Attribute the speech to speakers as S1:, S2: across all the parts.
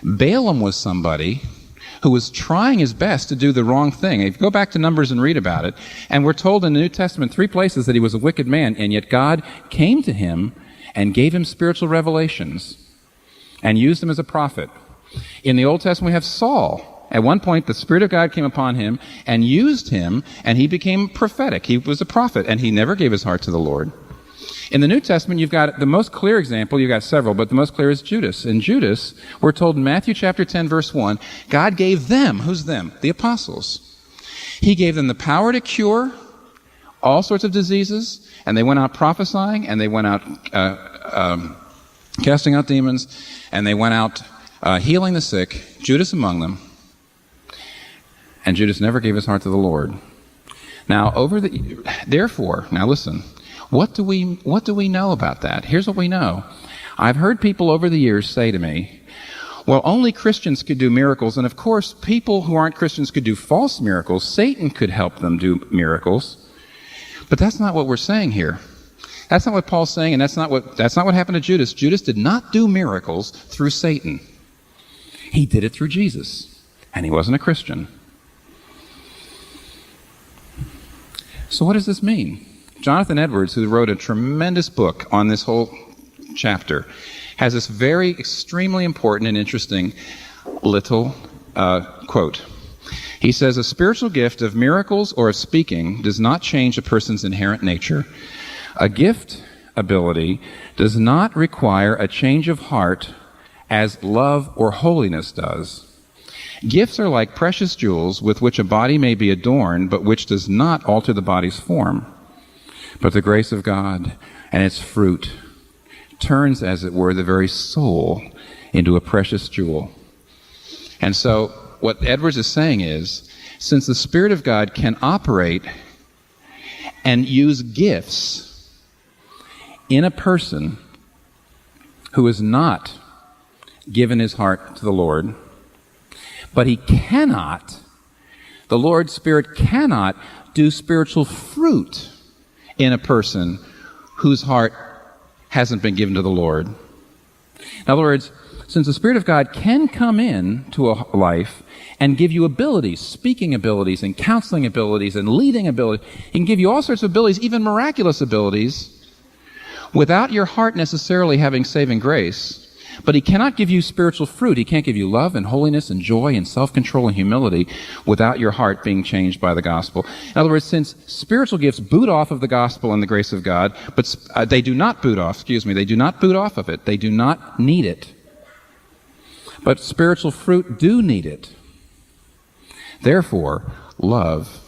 S1: Balaam was somebody who was trying his best to do the wrong thing. If you go back to Numbers and read about it, and we're told in the New Testament 3 places that he was a wicked man, and yet God came to him and gave him spiritual revelations and used him as a prophet. In the Old Testament, we have Saul. At one point, the Spirit of God came upon him and used him, and he became prophetic. He was a prophet, and he never gave his heart to the Lord. In the New Testament, you've got the most clear example. You've got several, but the most clear is Judas. And Judas, we're told in Matthew chapter 10, verse 1, God gave them, who's them? The apostles. He gave them the power to cure all sorts of diseases, and they went out prophesying, and they went out casting out demons, and they went out healing the sick, Judas among them. And Judas never gave his heart to the Lord. Now, therefore, now listen, what do we know about that? Here's what we know. I've heard people over the years say to me, well, only Christians could do miracles, and of course, people who aren't Christians could do false miracles. Satan could help them do miracles. But that's not what we're saying here. That's not what Paul's saying, and that's not what happened to Judas. Judas did not do miracles through Satan. He did it through Jesus, and he wasn't a Christian. So what does this mean? Jonathan Edwards, who wrote a tremendous book on this whole chapter, has this very extremely important and interesting little quote. He says, a spiritual gift of miracles or of speaking does not change a person's inherent nature. A gift ability does not require a change of heart as love or holiness does. Gifts are like precious jewels with which a body may be adorned, but which does not alter the body's form. But the grace of God and its fruit turns, as it were, the very soul into a precious jewel. And so what Edwards is saying is, since the Spirit of God can operate and use gifts in a person who is not given his heart to the Lord, but the Lord's Spirit cannot do spiritual fruit in a person whose heart hasn't been given to the Lord. In other words, since the Spirit of God can come in to a life and give you abilities, speaking abilities and counseling abilities and leading abilities, he can give you all sorts of abilities, even miraculous abilities, without your heart necessarily having saving grace. But he cannot give you spiritual fruit. He can't give you love and holiness and joy and self-control and humility without your heart being changed by the gospel. In other words, since spiritual gifts boot off of the gospel and the grace of God, but they do not boot off of it. They do not need it. But spiritual fruit do need it. Therefore, love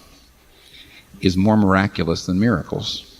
S1: is more miraculous than miracles.